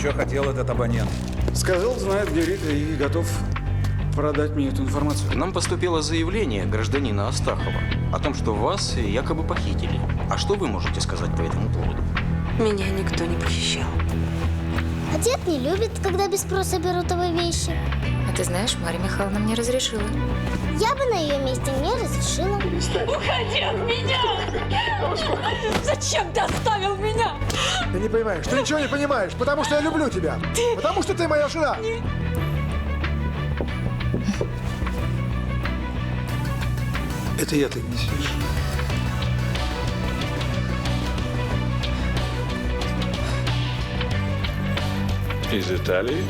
еще хотел этот абонент? Сказал, знает, где Рита и готов продать мне эту информацию. К нам поступило заявление гражданина Астахова о том, что вас якобы похитили. А что вы можете сказать по этому поводу? Меня никто не похищал. А дед не любит, когда без спроса берут его вещи. А ты знаешь, Марья Михайловна мне разрешила. Я бы на ее месте не разрешила. Уходи от меня! Зачем ты оставил меня? Ты не понимаешь, ты ничего не понимаешь, потому что я люблю тебя. Потому что ты моя жена. Это я так не сижу. Из Италии?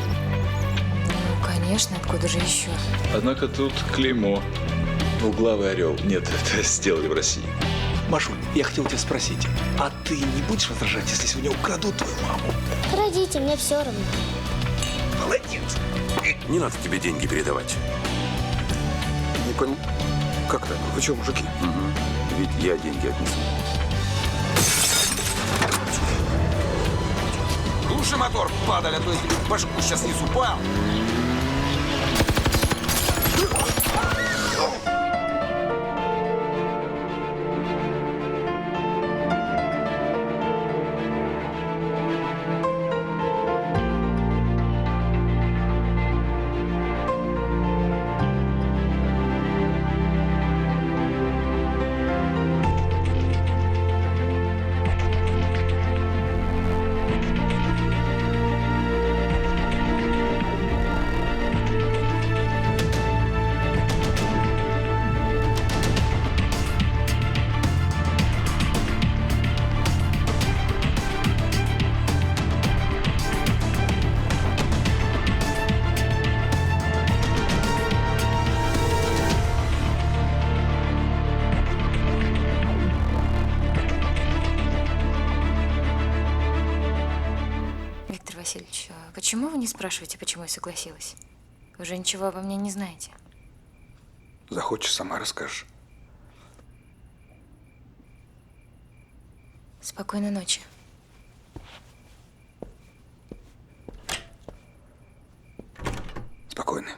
Ну, конечно, откуда же еще? Однако тут клеймо. Двуглавый орел. Нет, это сделали в России. Машуль, я хотел тебя спросить, а ты не будешь возражать, если сегодня украдут твою маму? Родите, мне все равно. Молодец. Не надо тебе деньги передавать. Не понял. Как так? Вы что, мужики? Угу. Ведь я деньги отнесу. Глуши мотор, падаль, а то я тебе в башку сейчас несу. Пам! Виктор Васильевич, а почему вы не спрашиваете, почему я согласилась? Вы же ничего обо мне не знаете. Захочешь, сама расскажешь. Спокойной ночи. Спокойно.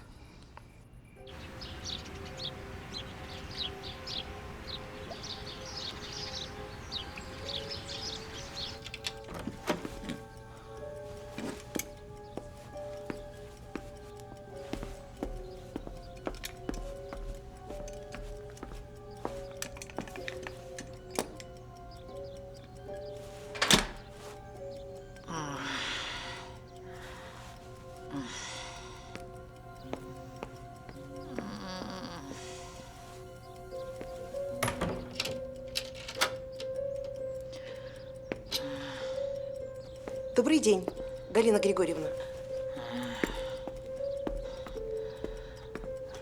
Добрый день, Галина Григорьевна.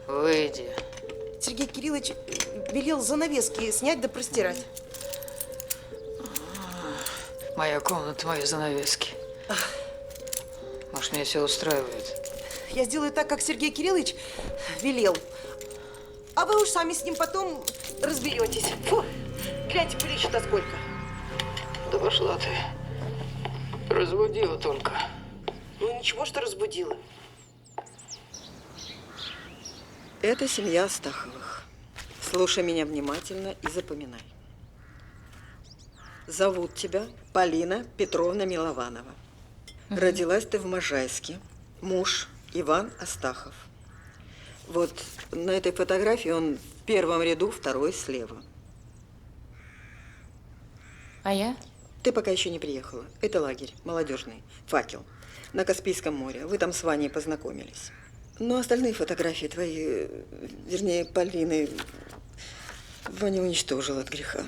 Выйди. Сергей Кириллович велел занавески снять да простирать. Моя комната, мои занавески. Может, меня все устраивает? Я сделаю так, как Сергей Кириллович велел. А вы уж сами с ним потом разберетесь. Фу, гляньте, пылища-то сколько. Да пошла ты. Разбудила только. Ну ничего, что разбудила. Это семья Астаховых. Слушай меня внимательно и запоминай. Зовут тебя Полина Петровна Милованова. Родилась ты в Можайске. Муж Иван Астахов. Вот на этой фотографии он в первом ряду, второй слева. А я? Ты пока еще не приехала. Это лагерь молодежный, «Факел», на Каспийском море. Вы там с Ваней познакомились. Но остальные фотографии твои, вернее, Полины, Ваня уничтожил от греха.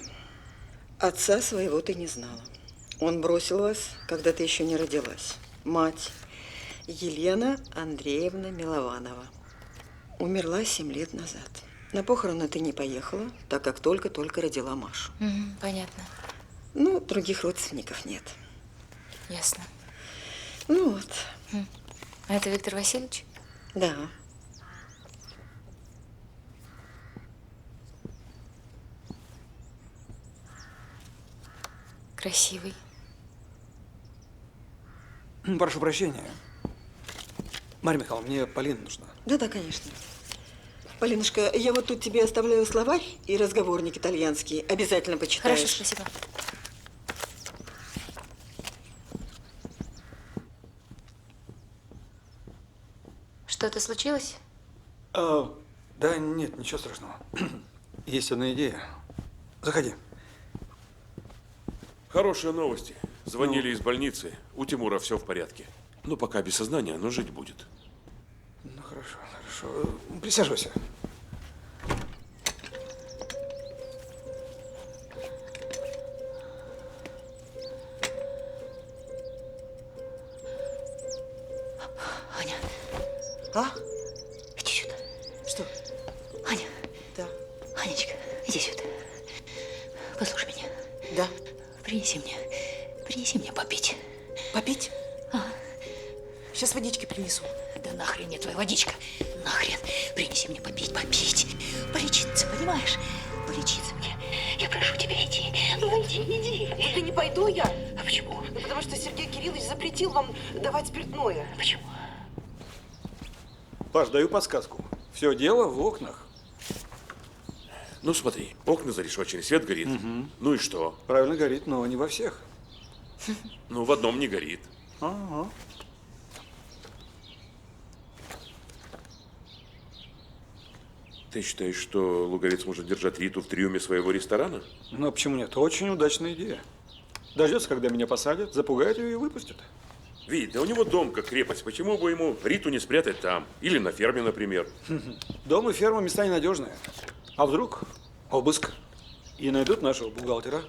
Отца своего ты не знала. Он бросил вас, когда ты еще не родилась. Мать Елена Андреевна Милованова умерла 7 лет назад. На похороны ты не поехала, так как только-только родила Машу. Понятно. Ну, других родственников нет. Ясно. Ну вот. А это Виктор Васильевич? Да. Красивый. Прошу прощения. Марья Михайловна, мне Полина нужна. Да-да, конечно. Полинушка, я вот тут тебе оставляю словарь и разговорник итальянский. Обязательно почитаешь. Хорошо, спасибо. Что-то случилось? Да нет, ничего страшного. Есть одна идея. Заходи. Хорошие новости. Звонили из больницы. У Тимура все в порядке. Ну, пока без сознания, но жить будет. Ну, хорошо, хорошо. Присаживайся. Аня, А? иди сюда. Что? Аня, Да. Анечка, иди сюда. Послушай меня. Да. Принеси мне попить. Попить? Сейчас водички принесу. Да нахрен мне твоя водичка. Нахрен. Принеси мне попить. Полечиться, понимаешь? Полечиться мне. Я прошу тебя, иди. Ну, иди. Да не пойду я. А почему? Ну, потому что Сергей Кириллович запретил вам давать спиртное. Почему? Паш, даю подсказку. Все дело в окнах. Ну, смотри, окна зарешочены, свет горит. Ну и что? Правильно горит, но не во всех. Ну, в одном не горит. Ага. Ты считаешь, что Луговец может держать Риту в трюме своего ресторана? Ну, а почему нет? Очень удачная идея. Дождется, когда меня посадят, запугает ее и выпустят. Вить, да у него дом как крепость. Почему бы ему Риту не спрятать там? Или на ферме, например? Дом и ферма места ненадежные. А вдруг обыск? И найдут нашего бухгалтера.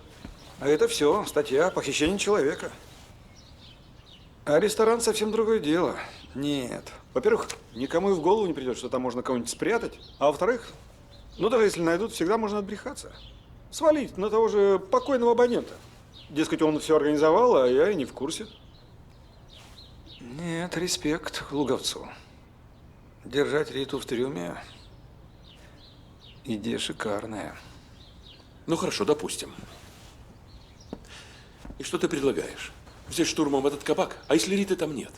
А это все, статья похищение человека. А ресторан совсем другое дело. Нет. Во-первых, никому и в голову не придет, что там можно кого-нибудь спрятать. А во-вторых, ну даже если найдут, всегда можно отбрехаться. Свалить на того же покойного абонента. Дескать, он все организовал, а я и не в курсе. Нет, респект Луговцу. Держать Риту в трюме – идея шикарная. Ну, хорошо, допустим. И что ты предлагаешь? Взять штурмом этот кабак? А если Риты там нет?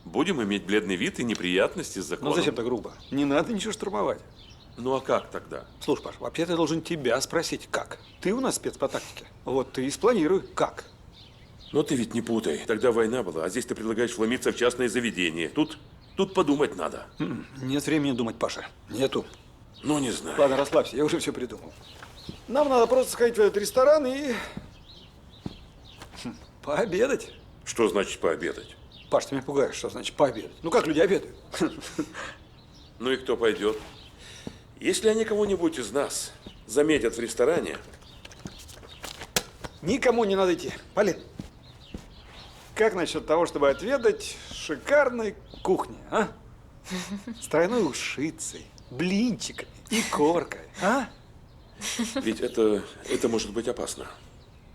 Будем иметь бледный вид и неприятности с законом. Ну зачем так грубо? Не надо ничего штурмовать. Ну а как тогда? Слушай, Паш, вообще-то я должен тебя спросить, как? Ты у нас спец по тактике. Вот ты и спланируй, как. Но ты ведь не путай. Тогда война была, а здесь ты предлагаешь вломиться в частное заведение. Тут подумать надо. Нет времени думать, Паша. Нету. Ну, не знаю. Ладно, расслабься, я уже все придумал. Нам надо просто сходить в этот ресторан и… пообедать. Что значит пообедать? Паш, ты меня пугаешь, что значит пообедать? Ну как люди обедают? Ну и кто пойдет? Если они кого-нибудь из нас заметят в ресторане… Никому не надо идти. Полин, как насчет того, чтобы отведать шикарной кухни, а? С тройной ушицей, блинчиками и коркой, а? Ведь это может быть опасно.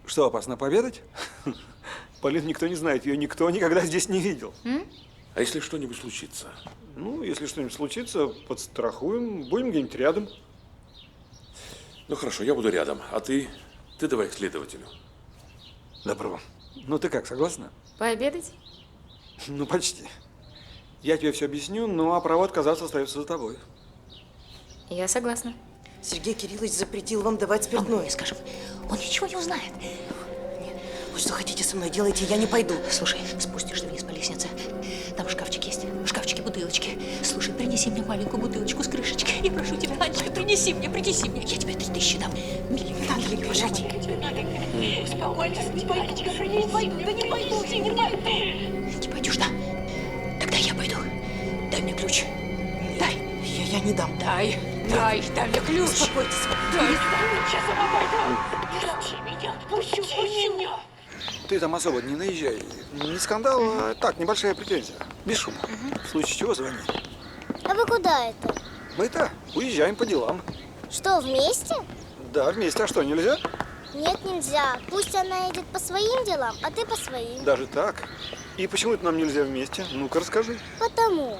Что опасно, пообедать? Полин никто не знает, ее никто никогда здесь не видел. А если что-нибудь случится? Ну, если что-нибудь случится, подстрахуем, будем где-нибудь рядом. Ну хорошо, я буду рядом, а ты давай к следователю. Добро. Ну ты как, согласна? Пообедать? Ну, почти. Я тебе все объясню, ну а право отказаться остается за тобой. Я согласна. Сергей Кириллович запретил вам давать А мы спиртное. не скажем. Он ничего не узнает. Вы что хотите со мной делайте, я не пойду. Слушай, спустишься вниз по лестнице. Там шкафчик есть. В шкафчике бутылочки. Слушай, принеси мне маленькую бутылочку с крышечкой. Я прошу тебя, Анечка, принеси мне. Я тебе 3000 дам. Миленькая, пожалуйста. Успокойтесь, не пойду, не пойду, да не пойду, не пойду. Не пойдешь, да? Тогда я пойду. Дай мне ключ. Дай. Я не дам. Дай мне ключ. Успокойтесь. Сейчас я пойду. Пусти меня, пусти меня. Ты там особо не наезжай. Не скандал, а так, небольшая претензия. Без шума. В случае чего звони. А вы куда это? Мы-то уезжаем по делам. Что, вместе? Да, вместе. А что, нельзя? Нет, нельзя. Пусть она едет по своим делам, а ты по своим. Даже так? И почему это нам нельзя вместе? Ну-ка, расскажи. Потому.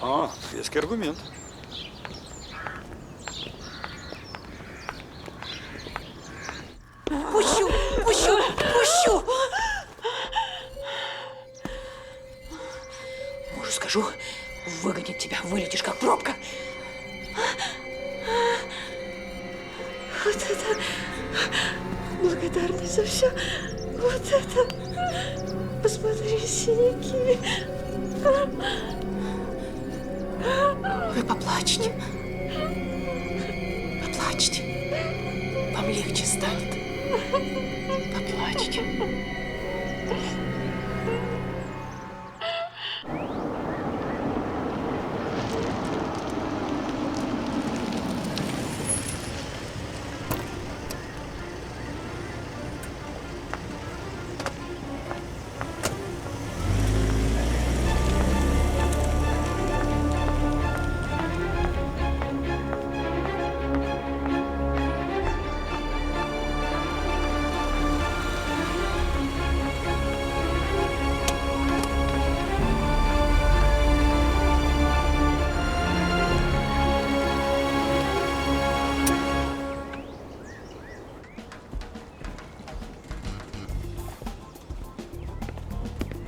А, веский аргумент. Пущу. прошу, выгонит тебя, вылетишь как пробка. Вот это благодарность за все. Вот это. Посмотри, синяки. Вы поплачьте. Поплачьте. Вам легче станет. Поплачьте.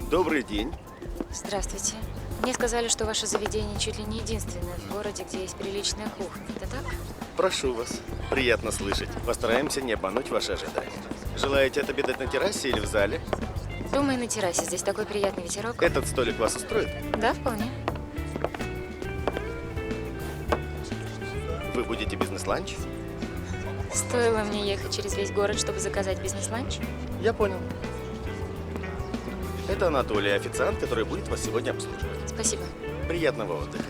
Добрый день. Здравствуйте. Мне сказали, что ваше заведение чуть ли не единственное в городе, где есть приличная кухня. Это так? Прошу вас. Приятно слышать. Постараемся не обмануть ваши ожидания. Желаете отобедать на террасе или в зале? Думаю, на террасе. Здесь такой приятный ветерок. Этот столик вас устроит? Да, вполне. Вы будете бизнес-ланч? Стоило мне ехать через весь город, чтобы заказать бизнес-ланч? Я понял. Это Анатолий, официант, который будет вас сегодня обслуживать. Спасибо. Приятного отдыха.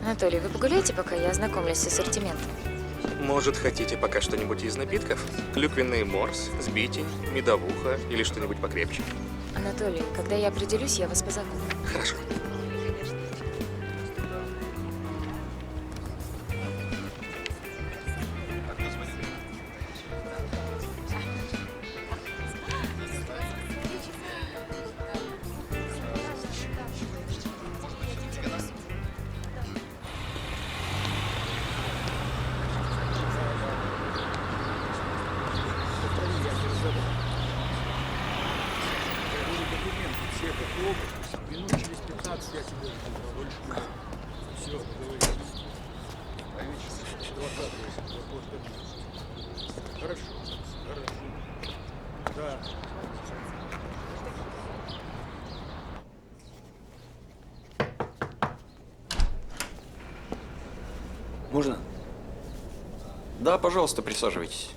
Анатолий, вы погуляйте, пока я ознакомлюсь с ассортиментом. Может, хотите пока что-нибудь из напитков? Клюквенный морс, сбитень, медовуха или что-нибудь покрепче? Анатолий, когда я определюсь, я вас позову. Хорошо. Можно? Да, пожалуйста, присаживайтесь.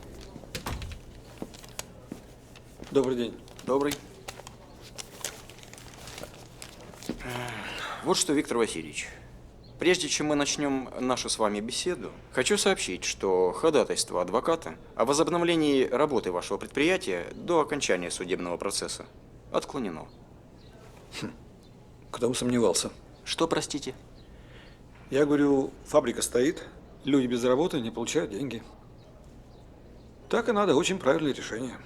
Добрый день. Добрый. Вот что, Виктор Васильевич. Прежде чем мы начнем нашу с вами беседу, хочу сообщить, что ходатайство адвоката о возобновлении работы вашего предприятия до окончания судебного процесса отклонено. Кто бы сомневался. Что, простите? Я говорю, фабрика стоит, люди без работы не получают деньги. Так и надо, очень правильное решение.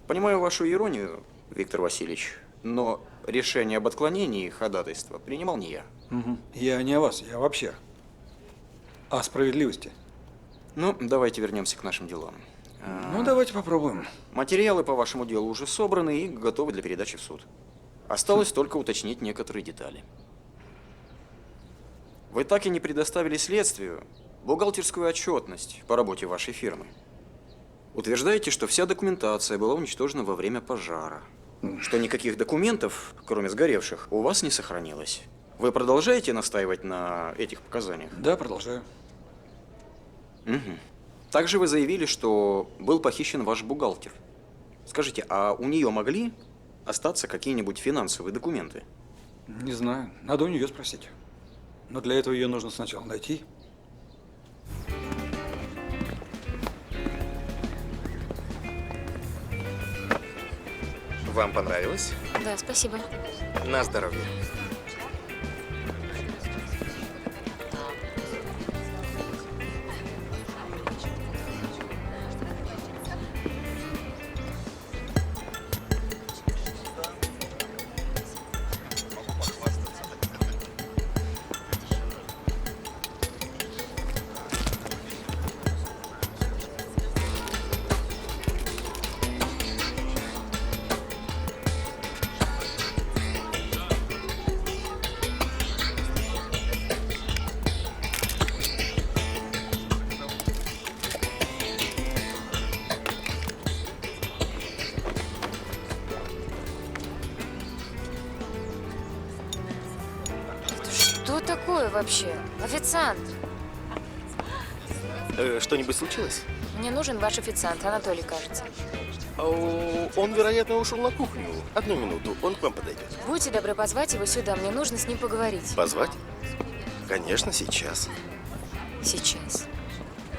Понимаю вашу иронию, Виктор Васильевич, но решение об отклонении ходатайства принимал не я. Угу. Я не о вас, я вообще. О справедливости. Ну, давайте вернемся к нашим делам. Ну, давайте попробуем. Материалы по вашему делу уже собраны и готовы для передачи в суд. Осталось только уточнить некоторые детали. Вы так и не предоставили следствию бухгалтерскую отчетность по работе вашей фирмы. Утверждаете, что вся документация была уничтожена во время пожара. Что никаких документов, кроме сгоревших, у вас не сохранилось. Вы продолжаете настаивать на этих показаниях? Да, продолжаю. Угу. Также вы заявили, что был похищен ваш бухгалтер. Скажите, а у нее могли остаться какие-нибудь финансовые документы? Не знаю, надо у нее спросить. Но для этого ее нужно сначала найти. Вам понравилось? Да, спасибо. На здоровье. такое вообще? Официант. Что-нибудь случилось? Мне нужен ваш официант, Анатолий, кажется. Он, вероятно, ушел на кухню. Одну минуту, он к вам подойдет. Будьте добры позвать его сюда, мне нужно с ним поговорить. Позвать? Конечно, сейчас. Сейчас.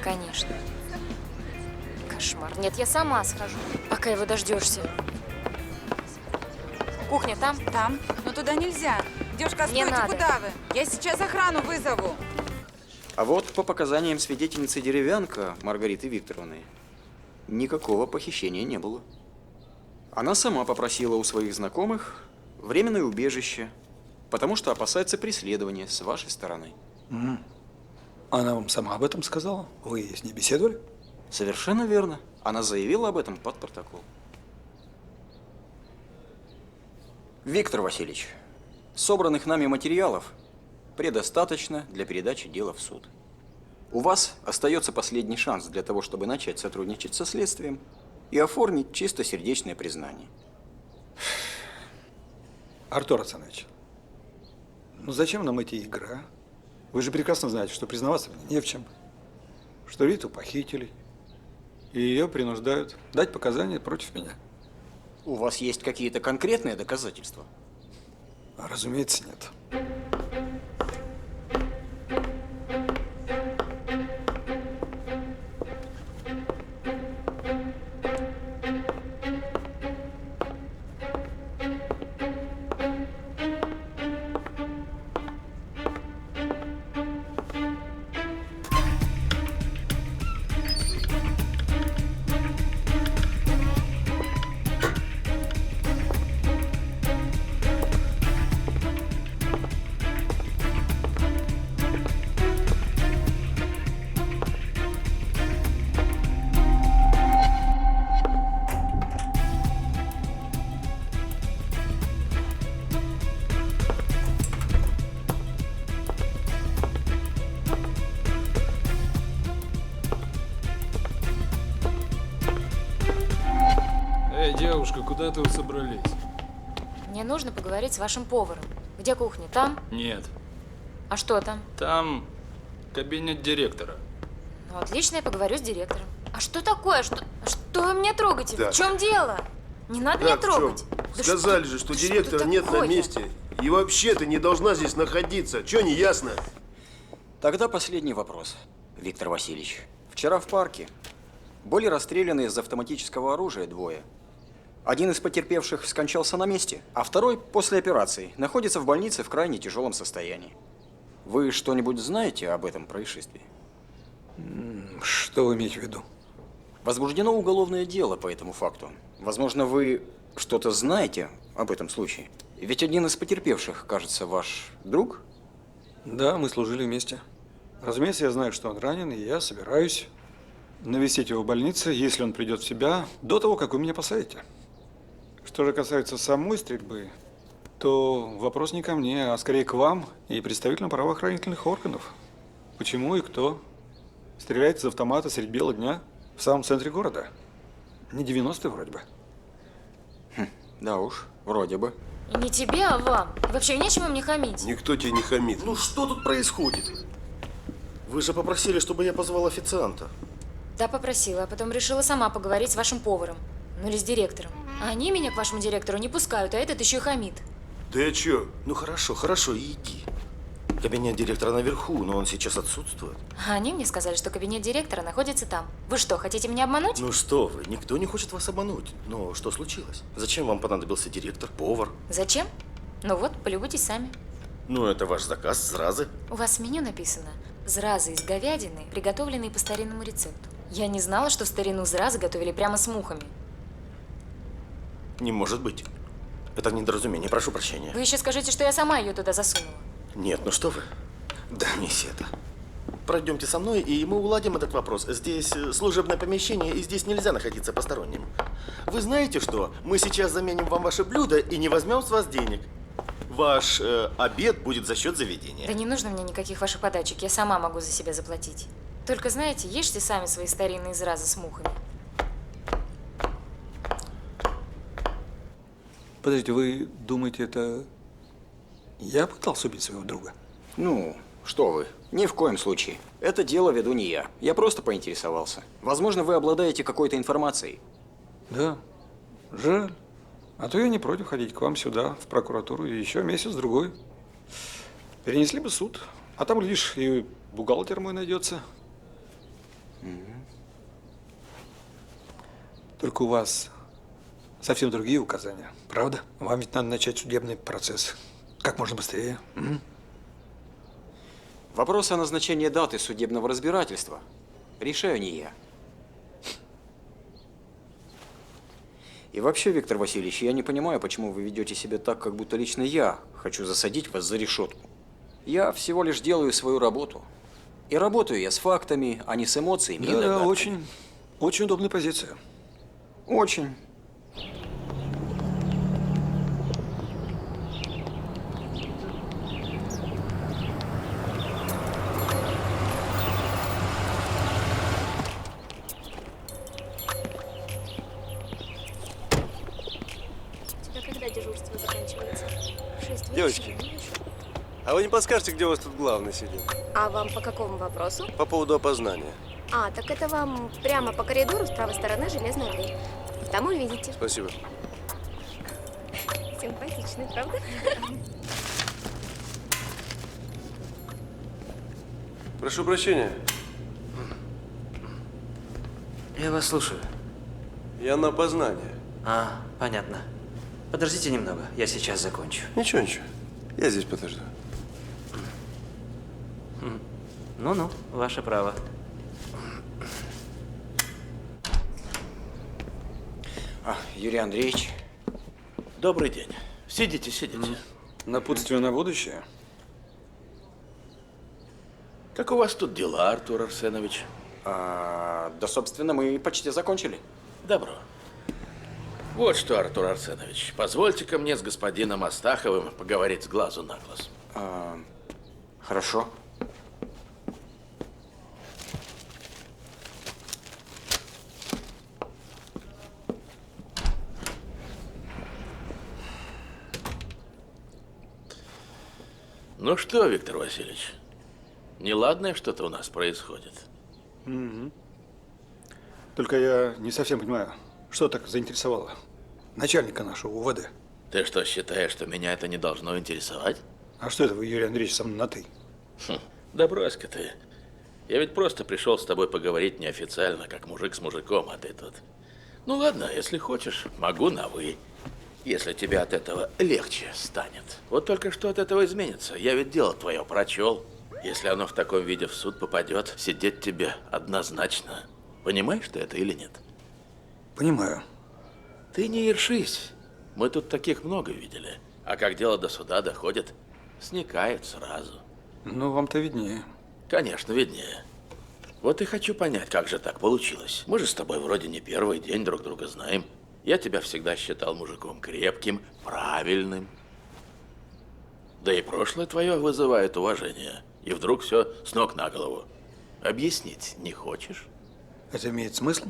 Конечно. Кошмар. Нет, я сама схожу, пока его дождешься. Кухня там? Там. Но туда нельзя. Девушка, Не стойте, надо. куда вы? Я сейчас охрану вызову. А вот по показаниям свидетельницы Деревянко Маргариты Викторовны никакого похищения не было. Она сама попросила у своих знакомых временное убежище, потому что опасается преследования с вашей стороны. Она вам сама об этом сказала? Вы с ней беседовали? Совершенно верно. Она заявила об этом под протокол. Виктор Васильевич, собранных нами материалов предостаточно для передачи дела в суд. У вас остается последний шанс для того, чтобы начать сотрудничать со следствием и оформить чистосердечное признание. Артур Ацанович, ну зачем нам эти игры, а? Вы же прекрасно знаете, что признаваться мне не в чем. Что Риту похитили, и ее принуждают дать показания против меня. У вас есть какие-то конкретные доказательства? Разумеется, нет. Девушка, куда вы собрались? Мне нужно поговорить с вашим поваром. Где кухня? Там? Нет. А что там? Там кабинет директора. Ну, отлично, я поговорю с директором. А что такое? Что вы меня трогаете? Так. В чем дело? Не надо меня трогать. Да Сказали же, что директора нет на такое? месте. И вообще ты не должна здесь находиться. Че не ясно? Тогда последний вопрос, Виктор Васильевич. Вчера в парке были расстреляны из автоматического оружия двое. Один из потерпевших скончался на месте, а второй после операции находится в больнице в крайне тяжелом состоянии. Вы что-нибудь знаете об этом происшествии? Что вы имеете в виду? Возбуждено уголовное дело по этому факту. Возможно, вы что-то знаете об этом случае? Ведь один из потерпевших, кажется, ваш друг? Да, мы служили вместе. Разумеется, я знаю, что он ранен, и я собираюсь навестить его в больнице, если он придет в себя, до того, как вы меня посадите. Что же касается самой стрельбы, то вопрос не ко мне, а скорее к вам и представителям правоохранительных органов. Почему и кто стреляет из автомата средь бела дня в самом центре города? Не 90-й вроде бы. Да уж, вроде бы. И не тебе, а вам. И вообще нечего мне хамить. Никто тебе не хамит. Ну что тут происходит? Вы же попросили, чтобы я позвал официанта. Да, попросила, а потом решила сама поговорить с вашим поваром. Ну или с директором. А они меня к вашему директору не пускают, а этот еще и хамит. Да я чё? Ну хорошо, иди. Кабинет директора наверху, но он сейчас отсутствует. А они мне сказали, что кабинет директора находится там. Вы что, хотите меня обмануть? Ну что вы, никто не хочет вас обмануть. Но что случилось? Зачем вам понадобился директор, повар? Зачем? Ну вот, полюбуйтесь сами. Ну это ваш заказ, зразы. У вас в меню написано «Зразы из говядины, приготовленные по старинному рецепту». Я не знала, что в старину зразы готовили прямо с мухами. Не может быть. Это недоразумение, прошу прощения. Вы еще скажите, что я сама ее туда засунула. Нет, ну что вы. Да не это. Пройдемте со мной, и мы уладим этот вопрос. Здесь служебное помещение, и здесь нельзя находиться посторонним. Вы знаете что? Мы сейчас заменим вам ваше блюдо и не возьмем с вас денег. Ваш обед будет за счет заведения. Да не нужно мне никаких ваших подачек, я сама могу за себя заплатить. Только знаете, ешьте сами свои старинные зразы с мухами. Подождите, вы думаете, это я пытался убить своего друга? Ну, что вы, ни в коем случае. Это дело веду не я. Я просто поинтересовался. Возможно, вы обладаете какой-то информацией. Да, жаль. А то я не против ходить к вам сюда, в прокуратуру, и еще месяц-другой. Перенесли бы суд, а там, глядишь, и бухгалтер мой найдется. Только у вас совсем другие указания, правда? Вам ведь надо начать судебный процесс как можно быстрее. Вопрос о назначении даты судебного разбирательства решаю не я. И вообще, Виктор Васильевич, я не понимаю, почему вы ведете себя так, как будто лично я хочу засадить вас за решетку. Я всего лишь делаю свою работу. И работаю я с фактами, а не с эмоциями и Да, догадками. очень удобная позиция. Очень. У тебя когда дежурство заканчивается? 6 вечера? Девочки, а вы не подскажете, где у вас тут главный сидит? А вам по какому вопросу? По поводу опознания. А, так это вам прямо по коридору с правой стороны железная дверь. Там увидите. Спасибо. Симпатичный, правда? Прошу прощения. Я вас слушаю. Я на опознание. А, понятно. Подождите немного, я сейчас закончу. Ничего. Я здесь подожду. Ну-ну, ваше право. Юрий Андреевич. Добрый день. Сидите. Напутствие на будущее? Как у вас тут дела, Артур Арсенович? Да, собственно, мы почти закончили. Добро. Вот что, Артур Арсенович, позвольте-ка мне с господином Астаховым поговорить с глазу на глаз. Хорошо. Ну что, Виктор Васильевич, неладное что-то у нас происходит. Только я не совсем понимаю, что так заинтересовало начальника нашего УВД. Ты что, считаешь, что меня это не должно интересовать? А что это вы, Юрий Андреевич, со мной на «ты»? Да брось-ка ты. Я ведь просто пришел с тобой поговорить неофициально, как мужик с мужиком, а ты тут. Ну ладно, если хочешь, могу на «вы». Если тебе от этого легче станет. Вот только что от этого изменится. Я ведь дело твое прочел. Если оно в таком виде в суд попадет, сидеть тебе однозначно. Понимаешь ты это или нет? Понимаю. Ты не ершись. Мы тут таких много видели. А как дело до суда доходит, сникают сразу. Ну, вам-то виднее. Конечно, виднее. Вот и хочу понять, как же так получилось. Мы же с тобой вроде не первый день друг друга знаем. Я тебя всегда считал мужиком крепким, правильным. Да и прошлое твое вызывает уважение. И вдруг все с ног на голову. Объяснить не хочешь? Это имеет смысл?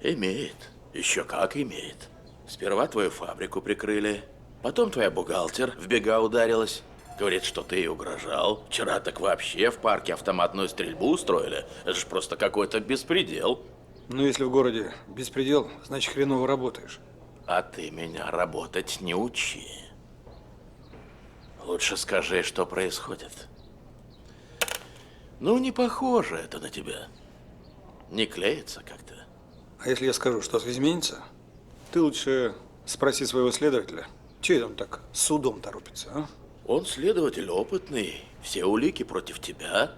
Имеет. Еще как имеет. Сперва твою фабрику прикрыли, потом твоя бухгалтер в бега ударилась. Говорит, что ты ей угрожал. Вчера так вообще в парке автоматную стрельбу устроили. Это же просто какой-то беспредел. Ну, если в городе беспредел, значит, хреново работаешь. А ты меня работать не учи. Лучше скажи, что происходит. Ну, не похоже это на тебя. Не клеится как-то. А если я скажу, что-то изменится, ты лучше спроси своего следователя, чей он так с судом торопится, а? Он следователь опытный, все улики против тебя,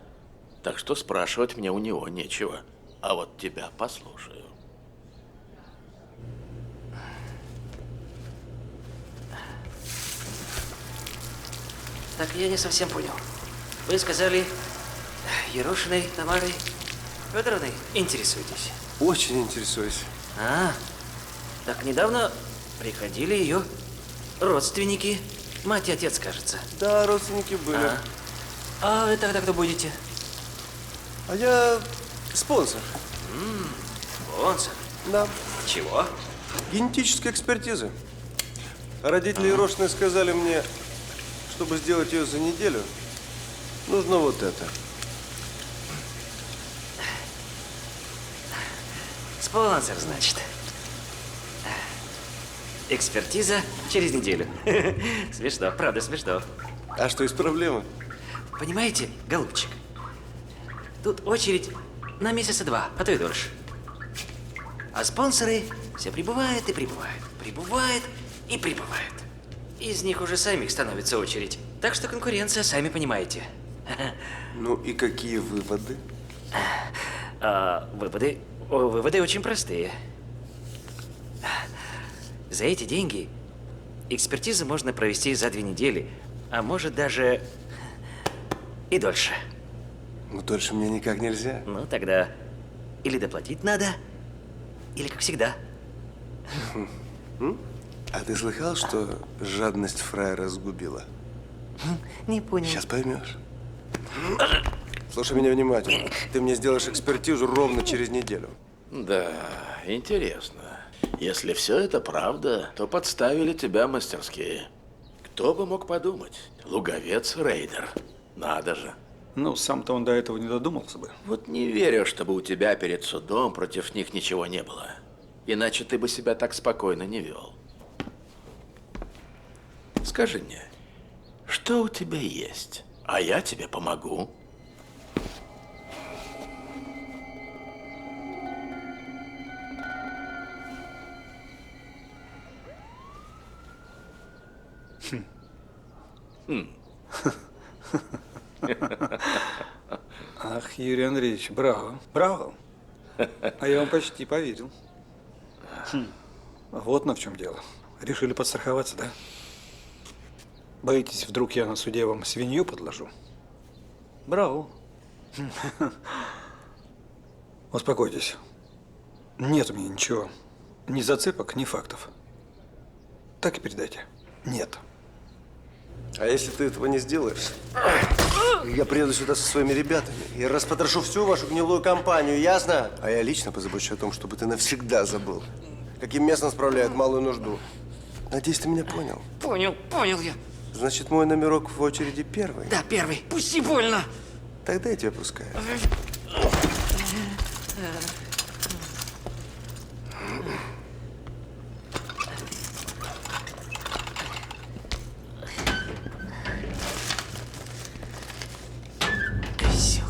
так что спрашивать мне у него нечего. А вот тебя послушаю. Так, я не совсем понял. Вы сказали, Ерошиной Тамарой Федоровной интересуетесь? Очень интересуюсь. А, так недавно приходили ее родственники. Мать и отец, кажется. Да, родственники были. А вы тогда кто будете? А я спонсор. Спонсор? Да. Чего? Генетической экспертизы. Родители Ерошиной сказали мне, чтобы сделать ее за неделю, Нужно вот это. Спонсор, значит. Экспертиза через неделю. Смешно, правда смешно. А что из проблемы? Понимаете, голубчик, тут очередь на месяца 2, а то и дольше. А спонсоры все прибывают и прибывают, прибывают и прибывают. Из них уже самих становится очередь. Так что конкуренция, сами понимаете. Ну и какие выводы? Выводы очень простые. За эти деньги экспертизу можно провести за 2 недели, а может даже и дольше. Ну дольше мне никак нельзя. Ну тогда или доплатить надо, или как всегда. А ты слыхал, что жадность фраера сгубила? Не понял. Сейчас поймешь. Слушай меня внимательно. Ты мне сделаешь экспертизу ровно через неделю. Да, интересно. Если все это правда, то подставили тебя мастерские. Кто бы мог подумать? Луговец-рейдер. Надо же. Ну, сам-то он до этого не додумался бы. Вот не верю, чтобы у тебя перед судом против них ничего не было. Иначе ты бы себя так спокойно не вел. Скажи мне, что у тебя есть? А я тебе помогу. Ах, Юрий Андреевич, браво, браво. А я вам почти поверил. Вот на в чем дело. Решили подстраховаться, да? Боитесь, вдруг я на суде вам свинью подложу? Браво. Успокойтесь. Нет у меня ничего. Ни зацепок, ни фактов. Так и передайте. Нет. А если ты этого не сделаешь, я приеду сюда со своими ребятами и распотрошу всю вашу гнилую компанию, ясно? А я лично позабочусь о том, чтобы ты навсегда забыл, каким местом справляют малую нужду. Надеюсь, ты меня понял? Понял я. Значит, мой номерок в очереди первый? Да, первый. Пусти больно. Тогда я тебя пускаю. Козёл.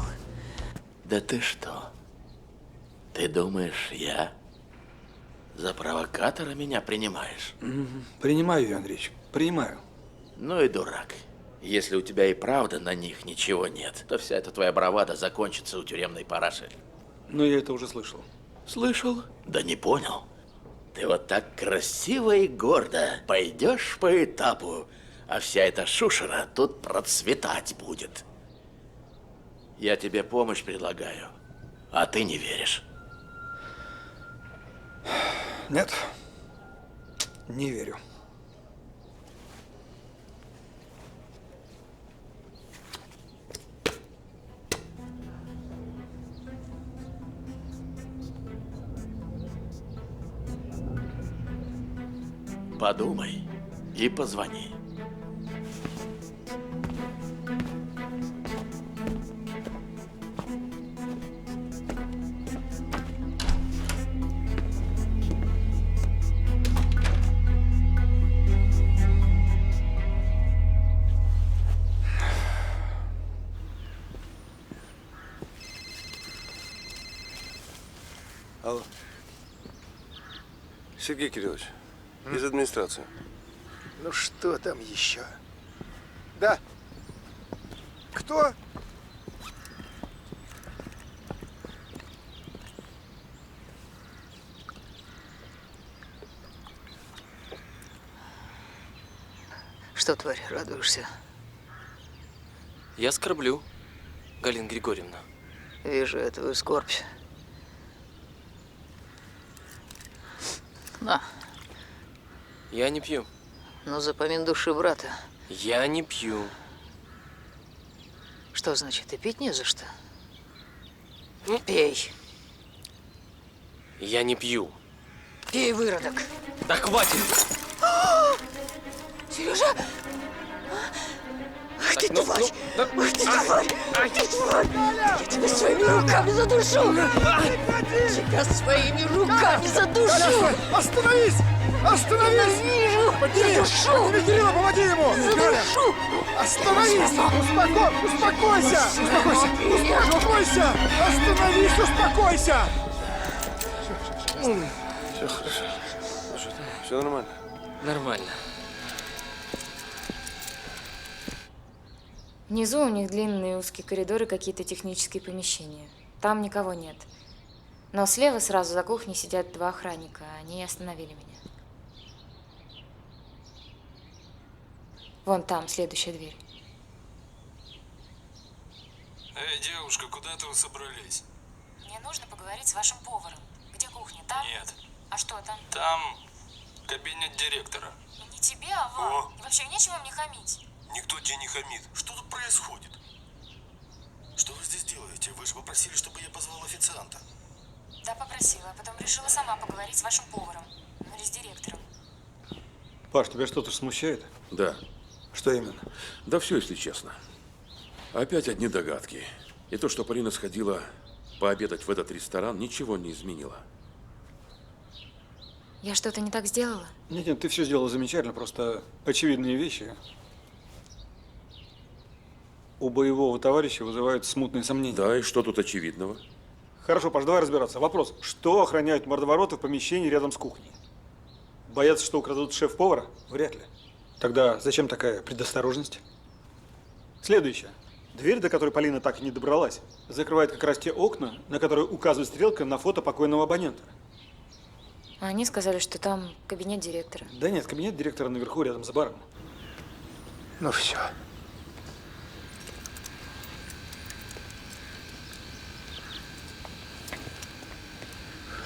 Да ты что? Ты думаешь, я за провокатора меня принимаешь? Принимаю, Юрий Андреевич, принимаю. Ну и дурак. Если у тебя и правда на них ничего нет, то вся эта твоя бравада закончится у тюремной параши. Ну, я это уже слышал. Слышал? Да не понял. Ты вот так красиво и гордо пойдешь по этапу, а вся эта шушера тут процветать будет. Я тебе помощь предлагаю, а ты не веришь. Нет, не верю. Подумай и позвони. Алло. Сергей Кириллович, из администрации. Ну что там еще? Да. Кто? Что, тварь, радуешься? Я скорблю, Галина Григорьевна. Вижу я твою скорбь. На, Я не пью. ну запомин души брата. Я не пью. Что значит, и пить не за что? Пей. Я не пью. Пей, выродок. Да хватит! Сережа! Ах ты, тварь! Ах ты, тварь! Ах ты, тварь! Я тебя своими руками задушу! Тебя своими руками задушу! Остановись! Остановись! Ненавижу! Подними! Задушу! Подними Кирилла, помоги ему! Задушу! Остановись! Успокойся! Успокойся! Остановись, успокойся! Все хорошо. Все нормально. Нормально. Внизу у них длинные узкие коридоры, какие-то технические помещения. Там никого нет. Но слева сразу за кухней сидят два охранника. Они остановили меня. Вон там, следующая дверь. Эй, девушка, куда ты вы собрались? Мне нужно поговорить с вашим поваром. Где кухня? Там? Нет. А что там? Там кабинет директора. Не тебе, а вам. И вообще нечего мне хамить. Никто тебе не хамит. Что тут происходит? Что вы здесь делаете? Вы же попросили, чтобы я позвал официанта. Да, попросила, а потом решила сама поговорить с вашим поваром. Ну или с директором. Паш, тебя что-то смущает? Да. Что именно? Да все, если честно. Опять одни догадки. И то, что Полина сходила пообедать в этот ресторан, ничего не изменило. Я что-то не так сделала? Нет, ты все сделала замечательно, просто очевидные вещи у боевого товарища вызывают смутные сомнения. Да, и что тут очевидного? Хорошо, Паш, давай разбираться. Вопрос. Что охраняют мордовороты в помещении рядом с кухней? Боятся, что украдут шеф-повара? Вряд ли. Тогда зачем такая предосторожность? Следующее. Дверь, до которой Полина так и не добралась, закрывает как раз те окна, на которые указывает стрелка на фото покойного абонента. А они сказали, что там кабинет директора. Да нет, кабинет директора наверху, рядом с баром. Ну все.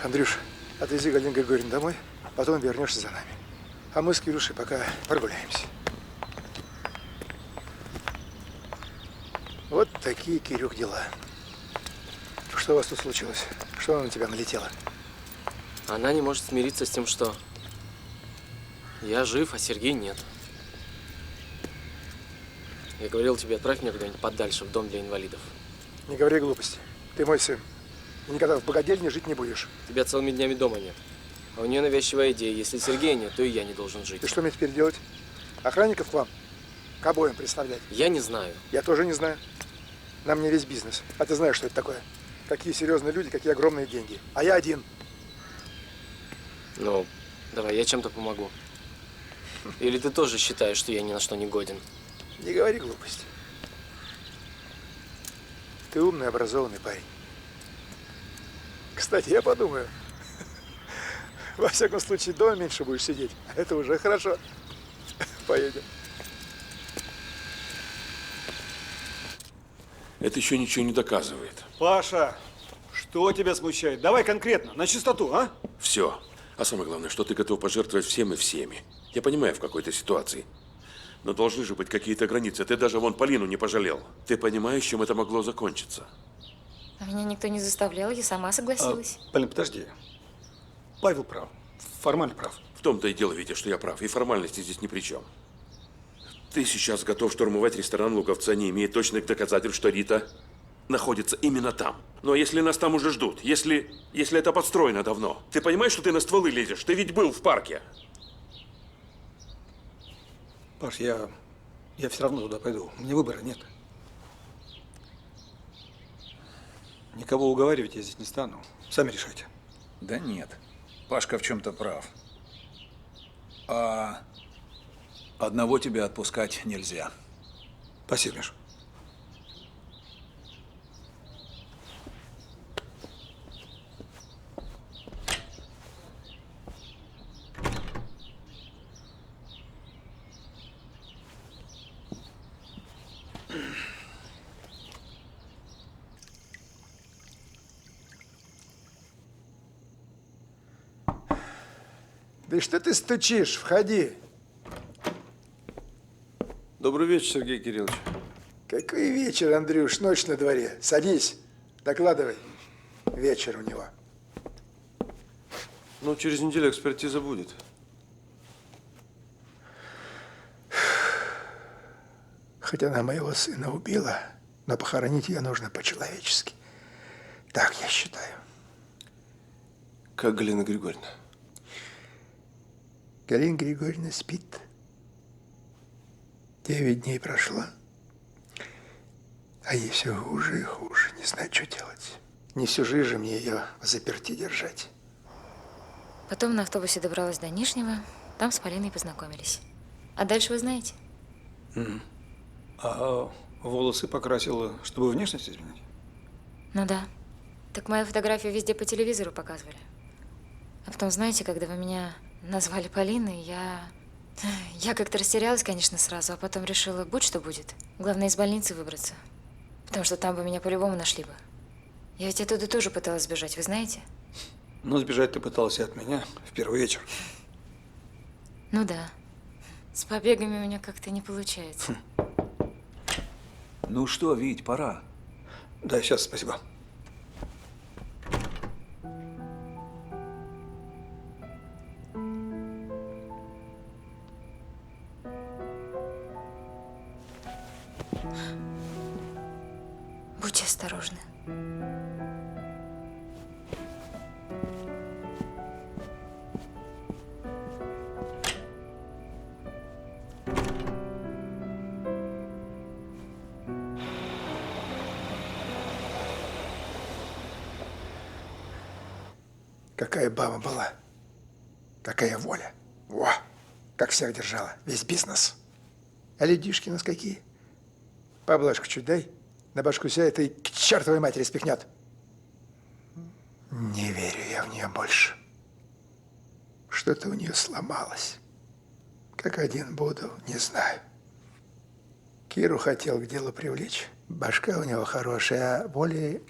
Андрюш, отвези Галину Григорьевну домой, потом вернешься за нами. А мы с Кирюшей пока прогуляемся. Вот такие, Кирюк, дела. Что у вас тут случилось? Что она на тебя налетела? Она не может смириться с тем, что я жив, а Сергей нет. Я говорил тебе, отправь меня куда-нибудь подальше, в дом для инвалидов. Не говори глупости. Ты мой сын. И никогда в богадельне жить не будешь. Тебя целыми днями дома нет. А у нее навязчивая идея. Если Сергея нет, то и я не должен жить. И что мне теперь делать? Охранников к вам? К обоим представлять? Я не знаю. Я тоже не знаю. На мне весь бизнес. А ты знаешь, что это такое? Какие серьезные люди, какие огромные деньги. А я один. Ну, давай, я чем-то помогу. Или ты тоже считаешь, что я ни на что не годен? Не говори глупости. Ты умный, образованный парень. Кстати, я подумаю. Во всяком случае, дома меньше будешь сидеть. Это уже хорошо. Поедем. Это еще ничего не доказывает. Паша, что тебя смущает? Давай конкретно, на чистоту, а? Все. А самое главное, что ты готов пожертвовать всем и всеми. Я понимаю, в какой-то ситуации. Но должны же быть какие-то границы. Ты даже вон Полину не пожалел. Ты понимаешь, чем это могло закончиться? А меня никто не заставлял, я сама согласилась. Полин, подожди. Павел прав. Формально прав. В том-то и дело, Витя, что я прав. И формальности здесь ни при чем. Ты сейчас готов штурмовать ресторан Луговца, не имея точных доказательств, что Рита находится именно там. Но если нас там уже ждут, если это подстроено давно, ты понимаешь, что ты на стволы лезешь? Ты ведь был в парке. Паш, я все равно туда пойду. Мне выбора нет. Никого уговаривать я здесь не стану. Сами решайте. Да нет. Пашка в чем-то прав. А одного тебя отпускать нельзя. Спасибо, Миш. Да что ты стучишь? Входи. Добрый вечер, Сергей Кириллович. Какой вечер, Андрюш, ночь на дворе. Садись, докладывай. Вечер у него. Ну, через неделю экспертиза будет. Хоть она моего сына убила, но похоронить ее нужно по-человечески. Так я считаю. Как Галина Григорьевна? Галина Григорьевна спит. 9 дней прошло, а ей все хуже и хуже. Не знаю, что делать. Не всю жизнь же мне ее взаперти держать. Потом на автобусе добралась до Нижнего, там с Полиной познакомились. А дальше вы знаете? А волосы покрасила, чтобы внешность изменить? Ну да. Так мою фотографию везде по телевизору показывали. А потом, знаете, когда вы меня назвали Полиной, я как-то растерялась, конечно, сразу, а потом решила, будь что будет. Главное, из больницы выбраться. Потому что там бы меня по-любому нашли бы. Я ведь оттуда тоже пыталась сбежать, вы знаете? Ну, сбежать ты пытался от меня в первый вечер. Ну да. С побегами у меня как-то не получается. Ну что, Вить, пора. Да, сейчас, спасибо. Будьте осторожны. Какая баба была, какая воля. Во, как всех держала, весь бизнес. А людишки у нас какие? Поблажку чуть дай, на башку сядет и к чертовой матери спихнет. Не верю я в нее больше. Что-то у нее сломалось. Как один буду, не знаю. Киру хотел к делу привлечь. Башка у него хорошая, а воли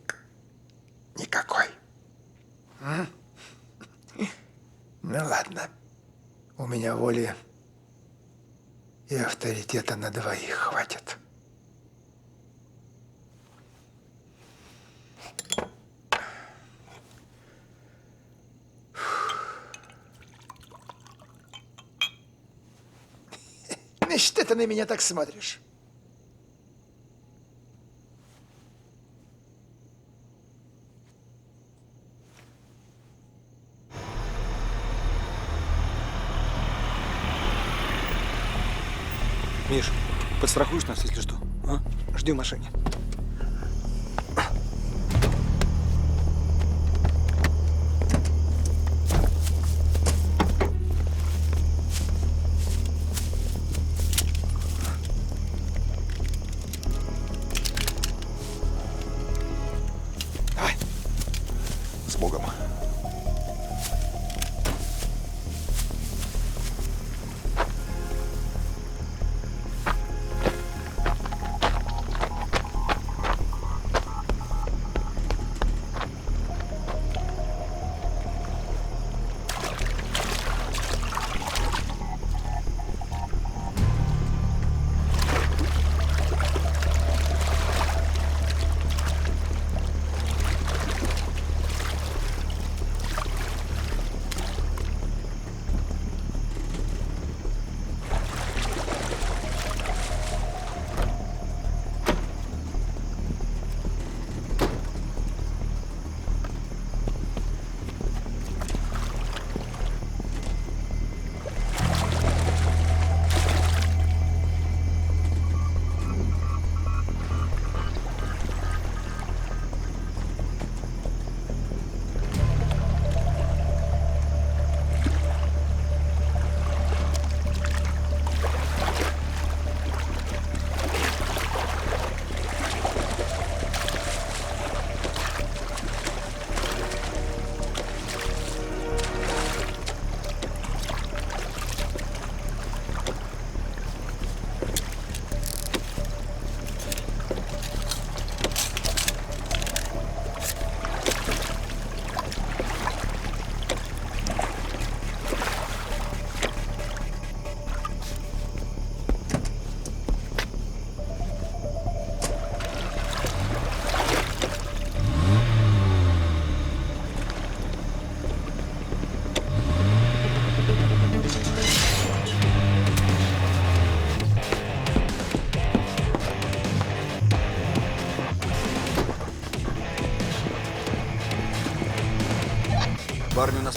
никакой. Ну ладно, у меня воли и авторитета на двоих хватит. Ну что ты на меня так смотришь? Миш, подстрахуешь нас, если что? А? Жди в машине. Давай. С Богом.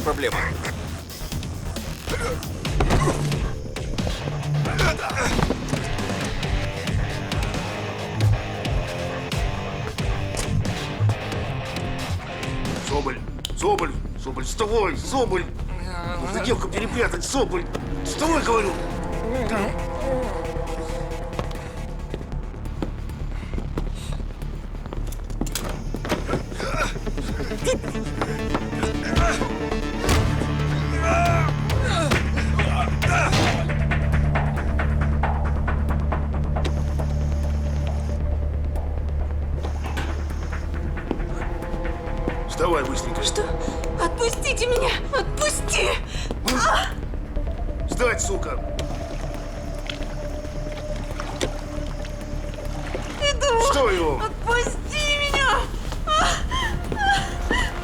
проблема. Соболь, Соболь, Соболь, вставай, Соболь! Нужно девку перепрятать, Соболь! Вставай, говорю! Вставай быстренько. Что? Отпустите меня! Отпусти! Встать, сука! Иду! Что его? Отпусти меня!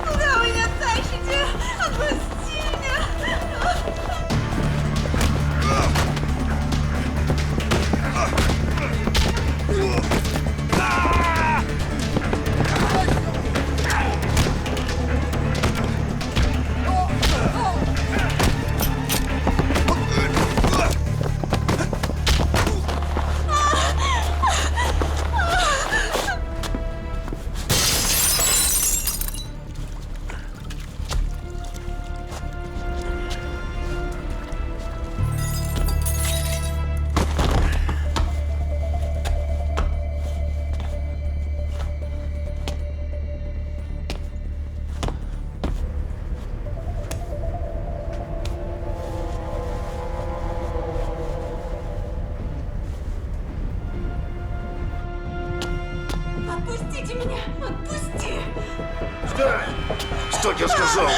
Куда вы меня тащите? Отпусти меня! Отпустите меня! Отпусти! Встань! Что я сказал?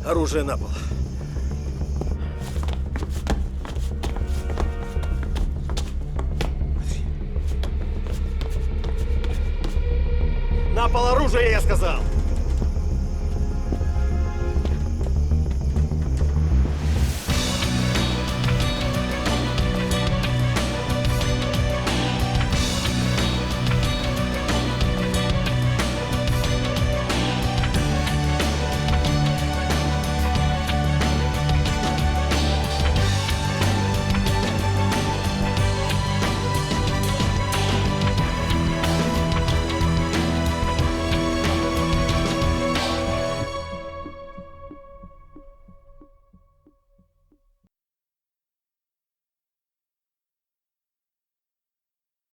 Оружие на пол. На пол оружие, я сказал!